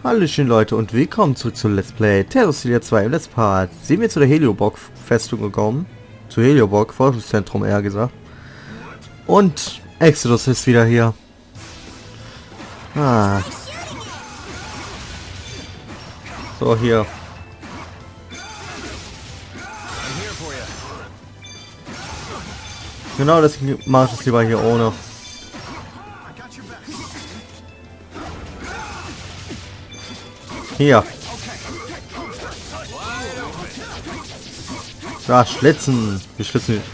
Hallöchen Leute und willkommen zurück zu Let's Play Xillia 2 im Let's Part. Sind wir zu der Helioborg-Festung gekommen. Zu Helioborg, Forschungszentrum eher gesagt. Und Exodus ist wieder hier. So, hier. Genau, deswegen mache ich es lieber hier ohne. Hier. Ja, schlitzen.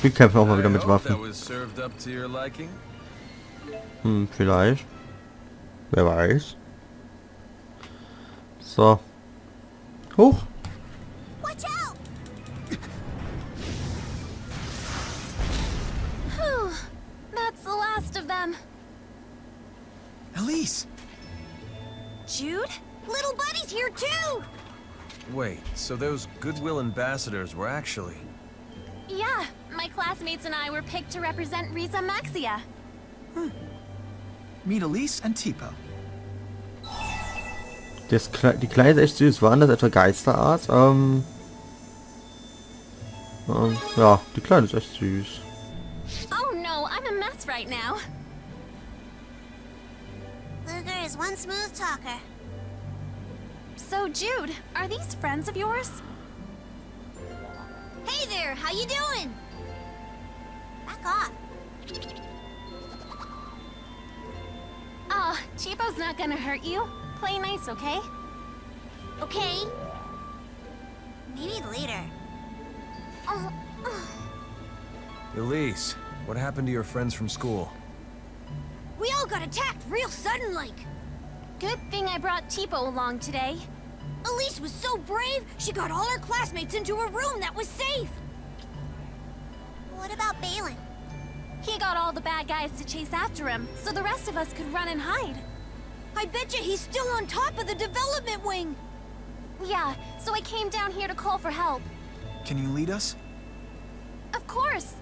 Wir kämpfen auch mal wieder mit Waffen. Vielleicht. Wer weiß. So. Hoch. That's the last of them. Elise! Jude? Little buddy's here too! Wait, so those Goodwill ambassadors were actually... Yeah, my classmates and I were picked to represent Riza Maxia. Meet Elise and Tipo. Die Kleine ist echt süß. Waren das etwa Geisterart? Ja, die Kleine ist echt süß. Oh no, I'm a mess right now. Luger is one smooth talker. So Jude, are these friends of yours? Hey there, how you doing? Back off. Oh, Cheapo's not gonna hurt you. Play nice, okay? Okay. Maybe later. Oh, Elise, what happened to your friends from school? We all got attacked real sudden like. good thing I brought Cheapo along today. Elise was so brave, she got all her classmates into a room that was safe. What about Balin? He got all the bad guys to chase after him, so the rest of us could run and hide. I bet you he's still on top of the development wing. Yeah, so I came down here to call for help. Can you lead us? Of course.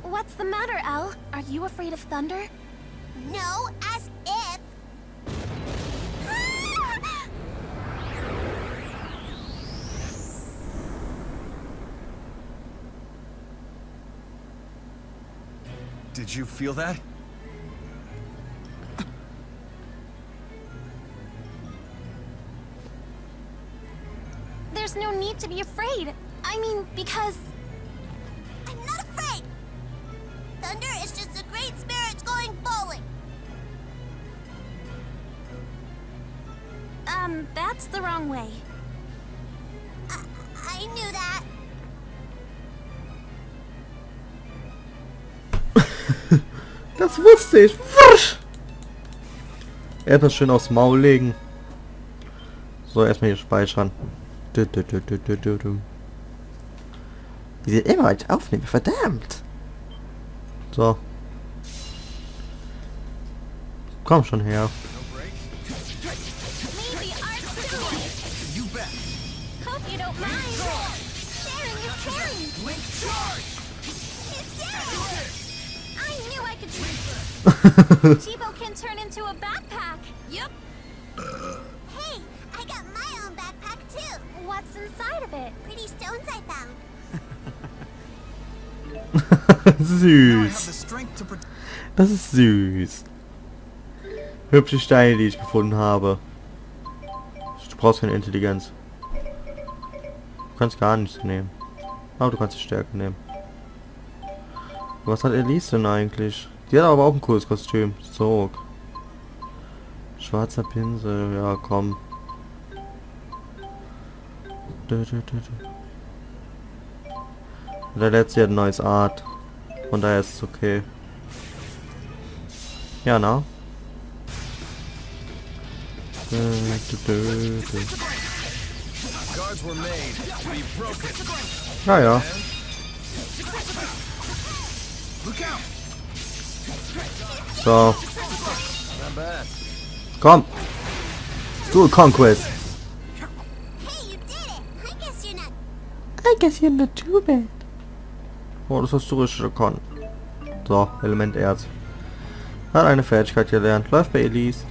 What's the matter, Elle? Are you afraid of thunder? No, as if. Did you feel that? There's no need to be afraid. I mean, because... I'm not afraid. Thunder is just the great spirits going bowling. That's the wrong way. I knew that. Das wusste ich. Etwas schön aufs Maul legen. So, erstmal hier speichern. Wie sie immer weiter aufnehmen, verdammt. So. Komm schon her. Maybe our silly. You bet. Hope you don't mind. Sharing is caring. Link charge! You did it! I knew I could do it. Cheapo can turn into a backpack. Yep. Hey, I got my own backpack too. What's inside of it? Pretty stones I found. Now I have the Süß. strength to protect. Das ist süß. Hübsche Steine, die ich gefunden habe. Du brauchst keine Intelligenz. Du kannst gar nichts nehmen. Aber du kannst die Stärke nehmen. Was hat Elise denn eigentlich? Die hat aber auch ein cooles Kostüm. So. Schwarzer Pinsel. Ja, komm. Der letzte hat ein neues Art. Von daher ist es okay. Ja, na? Guards were made to be broken. Ja, ja. Look out! So. Not bad. Komm. Dual Conquest. Hey, you did it. I guess you're not too bad. Oh, das hast du richtig gekonnt. So, Elementerz. Hat eine Fertigkeit gelernt. Läuft bei Elise.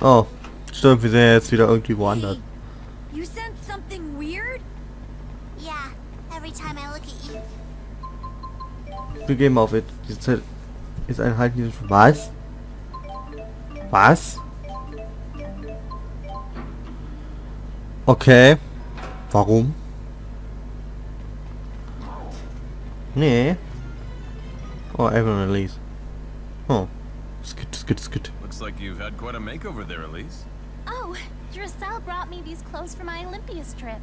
Oh, stimmt, wir sind ja jetzt wieder irgendwie woanders. You sense something weird? Yeah, every time I look at you. Wir gehen mal auf it. Diese Zeit ist ein Halt dieses... Was? Was? Okay. Warum? Nee. Oh, Evan Elise. Oh. Ist gut, ist gut, ist gut. Looks like you've had quite a makeover there, Elise. Oh, Drissel brought me these clothes for my Olympias trip.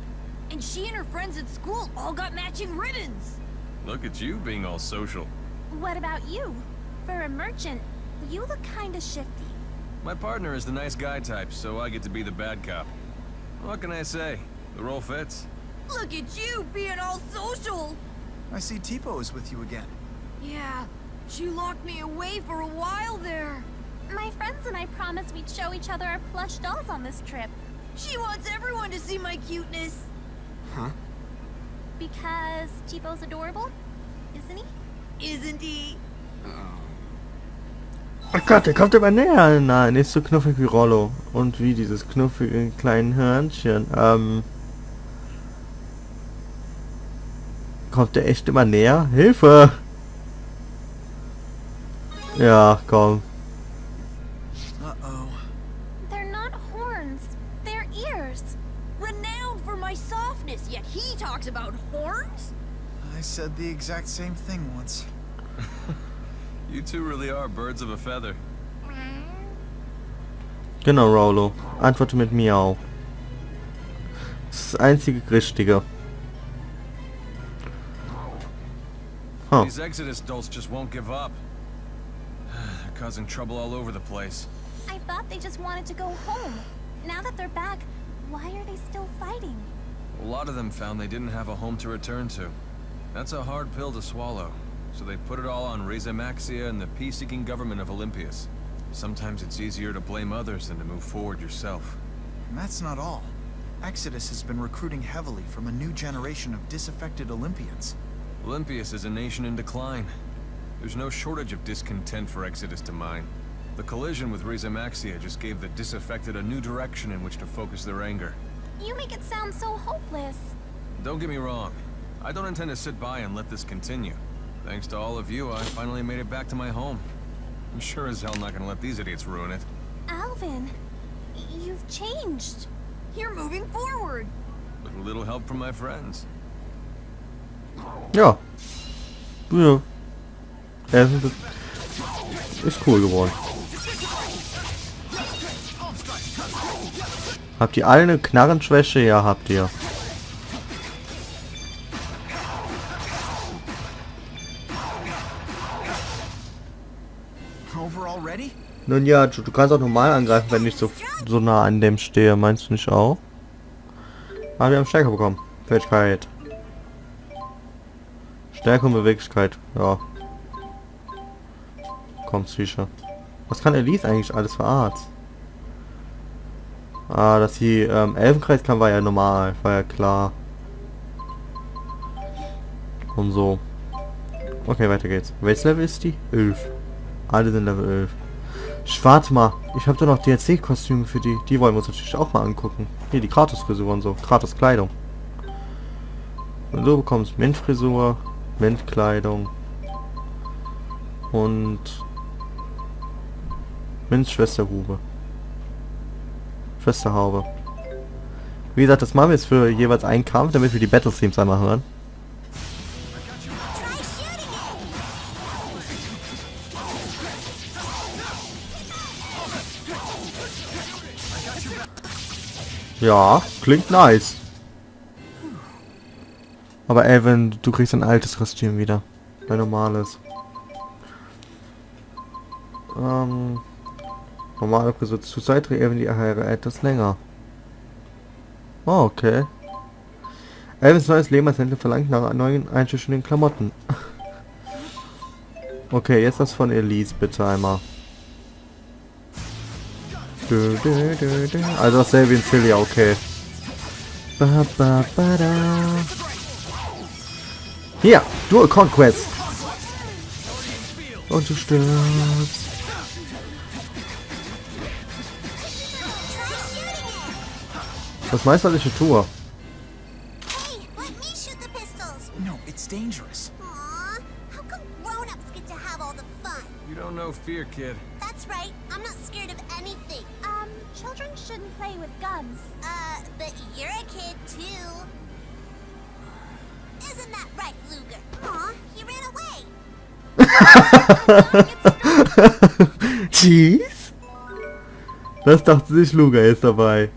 And she and her friends at school all got matching ribbons. Look at you being all social. What about you? For a merchant, you look kinda shifty. My partner is the nice guy type, so I get to be the bad cop. What can I say? The role fits. Look at you being all social. I see Tipo is with you again. Yeah, she locked me away for a while there. My friends and I promised we'd show each other our plush dolls on this trip. She wants everyone to see my cuteness. Huh? Because Chibo's adorable, isn't he? Isn't he? Oh Gott, der kommt immer näher. Nein, nicht so knuffig wie Rollo. Und wie dieses knuffige kleine Hörnchen. Kommt der echt immer näher? Hilfe! Ja, komm. Uh-oh. They're not horns, they're ears. Renowned for my softness, yet he talks about horns? I said the exact same thing once. You two really are birds of a feather. Genau, Rollo. Antworte mit Miau. Das ist das einzige Richtige. Huh. These Exodus dolts just won't give up. They're causing trouble all over the place. I thought they just wanted to go home. Now that they're back, why are they still fighting? A lot of them found they didn't have a home to return to. That's a hard pill to swallow. So they put it all on Maxia and the peace-seeking government of Olympias. Sometimes it's easier to blame others than to move forward yourself. And that's not all. Exodus has been recruiting heavily from a new generation of disaffected Olympians. Olympias is a nation in decline. There's no shortage of discontent for Exodus to mine. The collision with Maxia just gave the disaffected a new direction in which to focus their anger. You make it sound so hopeless. Don't get me wrong. I don't intend to sit by and let this continue. Thanks to all of you, I finally made it back to my home. I'm sure as hell not gonna let these idiots ruin it. Alvin, you've changed. You're moving forward. With a little help from my friends. Ja. Ja. Er ist cool geworden. Habt ihr alle eine Knarrenschwäche? Ja, habt ihr. Over already? Nun ja, du kannst auch normal angreifen, wenn ich so nah an dem stehe. Meinst du nicht auch? Ah, wir haben Stärke bekommen. Fähigkeit. Stärke und Beweglichkeit. Ja. Kommt sicher. Was kann Elise eigentlich alles für Arzt? Ah, dass sie Elfenkreis kann, war ja normal. War ja klar. Und so. Okay, weiter geht's. Welches Level ist die? 11. Alle sind Level 11. Warte mal. Ich habe doch noch DLC-Kostüme für die. Die wollen wir uns natürlich auch mal angucken. Hier, die Kratos-Frisur und so. Kratos-Kleidung. Und du bekommst Mint-Frisur, Mint-Kleidung und Mint-Schwesterhube. Schwesterhaube. Wie gesagt, das machen wir jetzt für jeweils einen Kampf, damit wir die Battle-Themes einmal hören. Try shooting it. Ja, klingt nice. Aber Evan, du kriegst ein altes Kostüm wieder. Ein normales. Normale Frisur zur Seite, Evan die Haare etwas länger. Oh, okay. Evans neues Leben als Händler verlangt nach neuen einschüchternden Klamotten. Okay, jetzt das von Elise bitte einmal. Also dasselbe wie in Xillia, okay. Hier, Dual Conquest. Und du stirbst. Was meinst du, was ich hier tue? Hey, let me shoot the pistols. No, it's dangerous. Aw, how come grown-ups get to have all the fun? You don't know fear, kid. That's right, I'm not scared of anything. Children shouldn't play with guns. But you're a kid too. Isn't that right, Luger? Aw, he ran away. Cheese? Das dachte sich Luger ist dabei.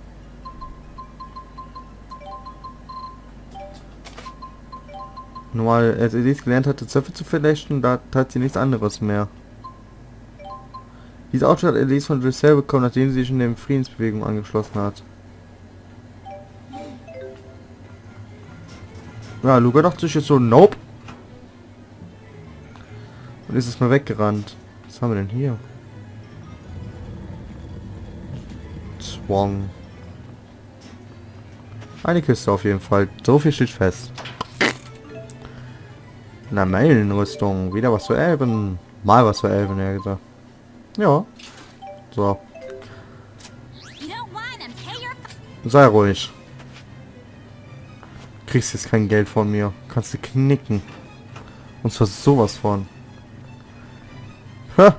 Normal, als Elise gelernt hatte, Zöpfe zu verlechten, da tat sie nichts anderes mehr. Dieses Auto hat Elise von Giselle bekommen, nachdem sie sich in der Friedensbewegung angeschlossen hat. Ja, Luger dachte sich jetzt so, nope. Und ist es mal weggerannt. Was haben wir denn hier? Zwang. Eine Kiste auf jeden Fall. So viel steht fest. Na, Meilenrüstung. Wieder was für Elben. Mal was für Elben, ja gesagt. Ja. So. You don't whine and pay your Sei ruhig. Kriegst jetzt kein Geld von mir. Kannst du knicken. Und zwar sowas von. Ha!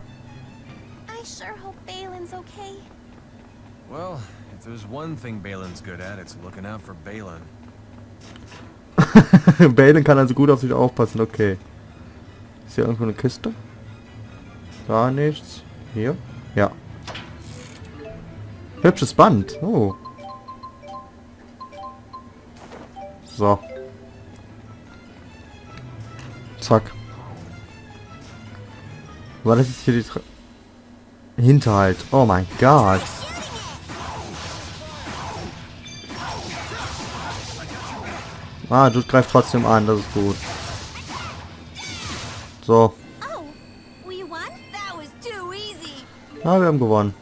I sure hope Balin's okay. Well, if there's one thing Balin's good at, it's looking out for Balin. Balin kann also gut auf sich aufpassen, okay. Ist hier irgendwo eine Kiste? Gar nichts. Hier? Ja. Hübsches Band. Oh. So. Zack. War das jetzt hier die Hinterhalt? Oh mein Gott. Ah, du greifst trotzdem an, das ist gut. So. Oh, we won? That was too easy. Ah, wir haben gewonnen.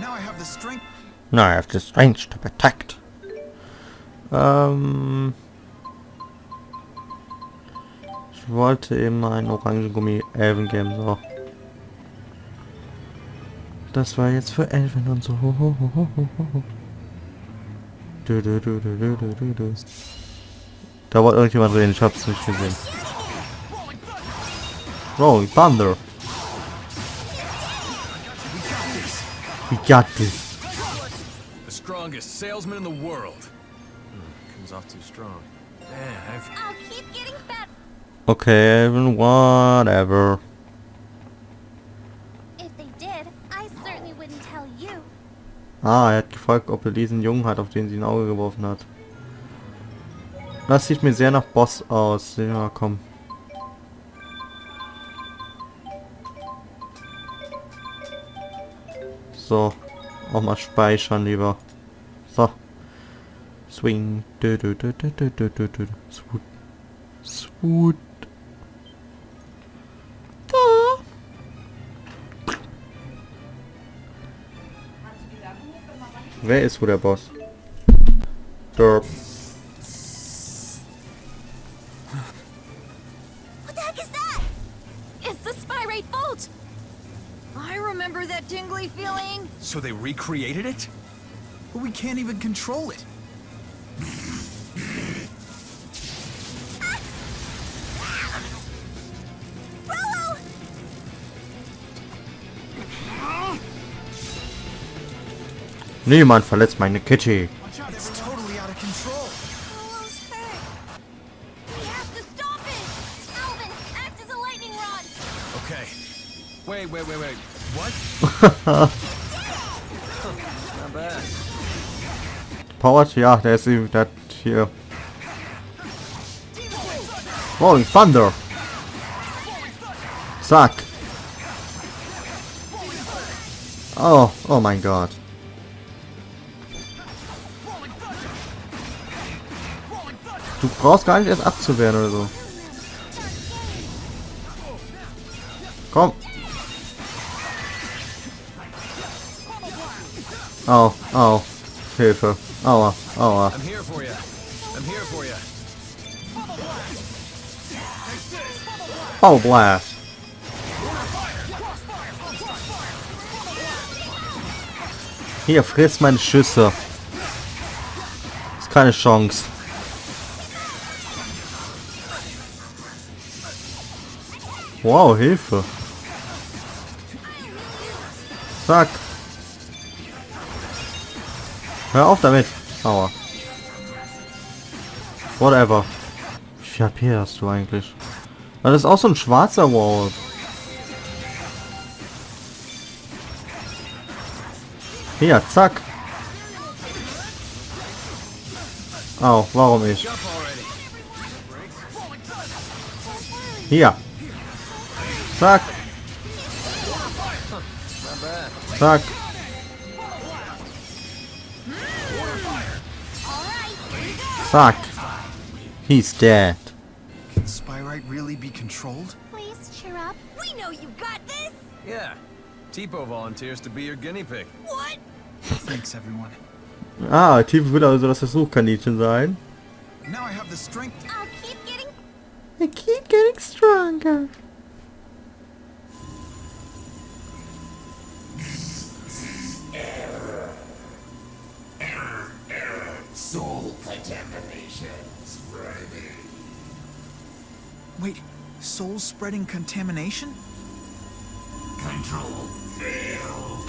Now I have the strength. Na, I have the strength to protect. Ich wollte eben einen Orangengummi Elfen geben, so. Das war jetzt für Elfen und so. Da wollte irgendjemand reden, ich hab's nicht gesehen. Rolling Thunder. We got this. The strongest salesman in the world. Comes off too strong. Man, I'll keep getting fat. Okay, Elfen, whatever. If they did, I certainly wouldn't tell you. Ah, er hat gefragt, ob er diesen Jungen hat, auf den sie ein Auge geworfen hat. Das sieht mir sehr nach Boss aus. Ja, komm. So. Auch mal speichern lieber. So. Swing. Swoot. Swoot. Wer ist wohl der Boss? Derp. What the heck is that? It's the Spyrate Bolt. I remember that tingly feeling. so they recreated it? But we can't even control it. Rollo! Niemand verletzt meine Kitty. It's totally out of control. Rollo's hurt. We have to stop it. Alvin, act as a lightning rod. Okay. Wait. What? Not bad. Powered? Ja, der ist der hat hier. Rolling Thunder. Zack. Oh mein Gott. Du brauchst gar nicht erst abzuwehren oder so. Komm. Au. Hilfe. Aua. I'm here for you. Oh, Blast. Hier, friss meine Schüsse. Ist keine Chance. Wow, Hilfe. Zack. Hör auf damit. Aua. Whatever. Wie viel HP hast du eigentlich? Das ist auch so ein schwarzer Wall. Hier, zack. Au, warum ich? Hier. Zack. Zack. Zack. He's dead. Can Spyrite really be controlled? Please cheer up. We know you got this! Yeah. Tipo volunteers to be your guinea pig. What? Thanks, everyone. Ah, Tief will also das Versuchkaninchen sein. Now I have the strength. I'll keep getting... I keep getting stronger. Soul contaminations ready. Wait, soul spreading contamination? Control failed.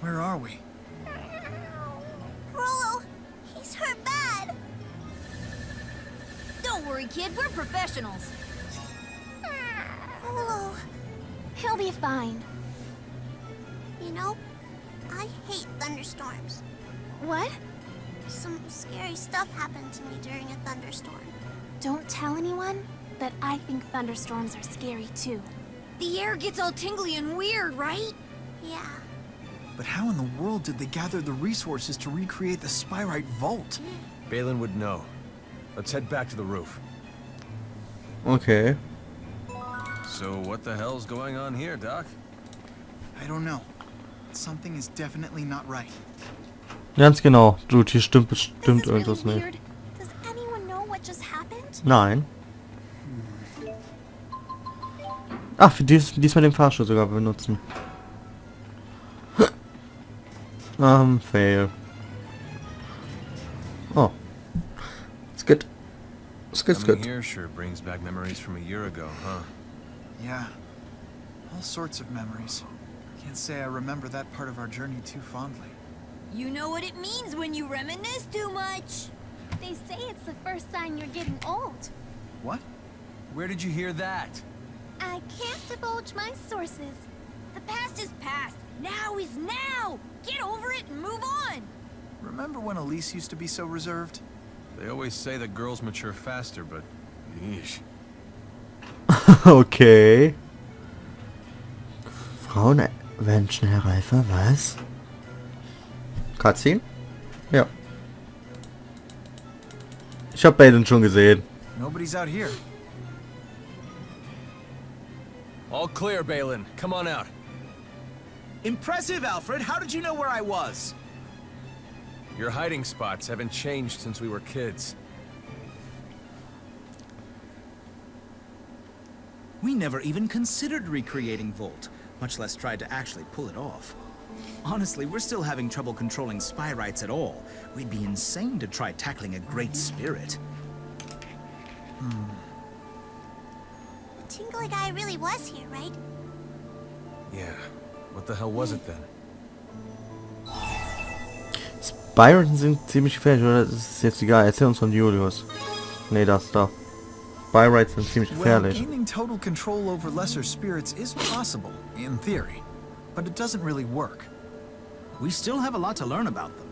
Where are we? Rollo, he's hurt bad. Don't worry, kid. We're professionals. Rollo, He'll be fine. you know, I hate thunderstorms. What? Some scary stuff happened to me during a thunderstorm. Don't tell anyone, but I think thunderstorms are scary too. The air gets all tingly and weird, right? Yeah. But how in the world did they gather the resources to recreate the Spyrite vault? Balin would know. Let's head back to the roof. Okay. So what the hell's going on here, Doc? I don't know. Something is definitely not right. Ganz genau. Dude, hier stimmt This bestimmt is really irgendwas nicht. weird. Does anyone know what just happened? Nein. Ach, für diesmal den Fahrstuhl sogar benutzen. Fail. Oh. It's good. It's good, it's Coming good. here sure brings back memories from a year ago, huh? Yeah. All sorts of memories. Can't say I remember that part of our journey too fondly. You know what it means when you reminisce too much. They say it's the first sign you're getting old. What? Where did you hear that? I can't divulge my sources. The past is past. Now is now. Get over it and move on. Remember when Elise used to be so reserved? They always say that girls mature faster, but... Yeesh. Okay. Frauen werden schnell reifer, was? Cutscene? Ja. Ich hab Balin schon gesehen. Nobody's out here. All clear, Balin. Come on out. Impressive, Alfred. How did you know where I was? Your hiding spots haven't changed since we were kids. We never even considered recreating Volt, much less tried to actually pull it off. Honestly, we're still having trouble controlling Spyrites at all. We'd be insane to try tackling a great spirit. The tingly guy really was here, right? Yeah. What the hell was it then? Spyrites sind ziemlich gefährlich, oder? Das ist jetzt egal. Erzähl uns von Julius. Nee, das da. Spyrites sind ziemlich Well, gefährlich. gaining total control over lesser spirits is possible, in theory. But it doesn't really work. We still have a lot to learn about them.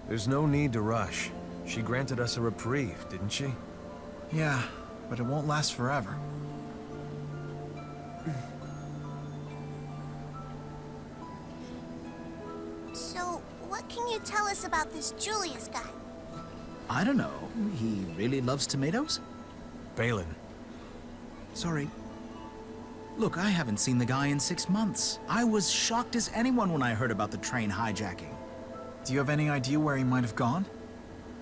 There's no need to rush. She granted us a reprieve, didn't she? Yeah, but it won't last forever. So, What can you tell us about this Julius guy? I don't know. He really loves tomatoes? Balin. Sorry. Look, I haven't seen the guy in 6 months. I was shocked as anyone when I heard about the train hijacking. Do you have any idea where he might have gone?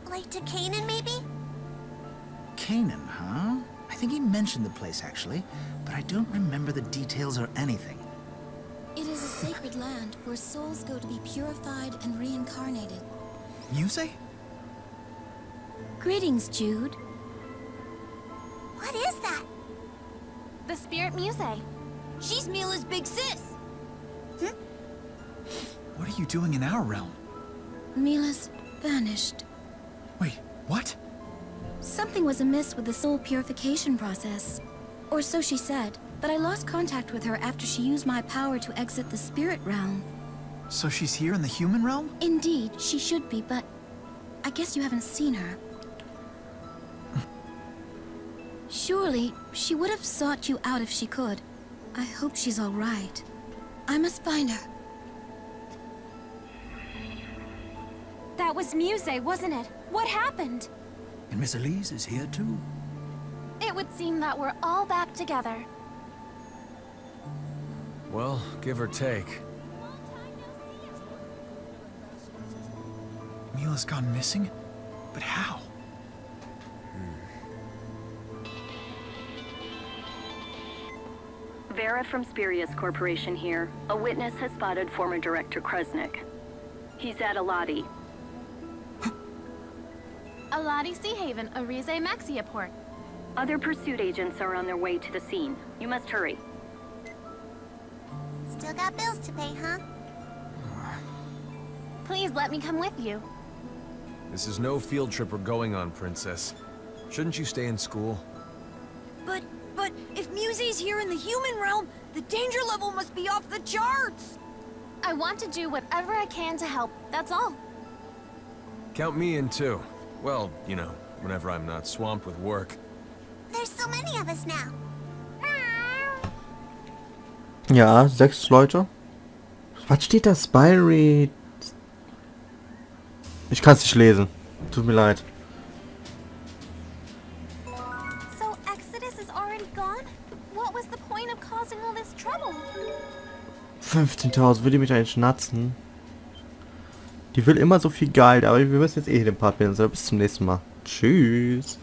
Like to Canaan, maybe? Canaan, huh? I think he mentioned the place, actually, but I don't remember the details or anything. It is a sacred land where souls go to be purified and reincarnated. Muse? Greetings, Jude. What is that? The Spirit Muse. She's Milla's big sis. What are you doing in our realm? Milla's vanished. Wait, what? Something was amiss with the soul purification process. Or so she said, but I lost contact with her after she used my power to exit the spirit realm. So she's here in the human realm? Indeed, she should be, but I guess you haven't seen her. Surely, she would have sought you out if she could. I hope she's all right. I must find her. That was Muse, wasn't it? What happened? And Miss Elise is here too. It would seem that we're all back together. Well, give or take. Mila's gone missing? But how? Vera from Spirius Corporation here. A witness has spotted former Director Kresnik. He's at Aladi. Aladi Sea Haven, Arize Maxia Port. Other pursuit agents are on their way to the scene. You must hurry. Still got bills to pay, huh? Please let me come with you. This is no field trip we're going on, Princess. Shouldn't you stay in school? But if Muse's here in the human realm, the danger level must be off the charts! I want to do whatever I can to help, that's all. Count me in too. Well, you know, whenever I'm not swamped with work. There's so many of us now. Ja, 6 Leute. Was steht da? Spirate? Ich kann es nicht lesen. Tut mir leid. So Exodus is already gone? What was the point of causing all this trouble? 15.000, will die mich eigentlich schnatzen? Die will immer so viel Geld, aber wir müssen jetzt eh den Part beenden. Bis zum nächsten Mal. Tschüss.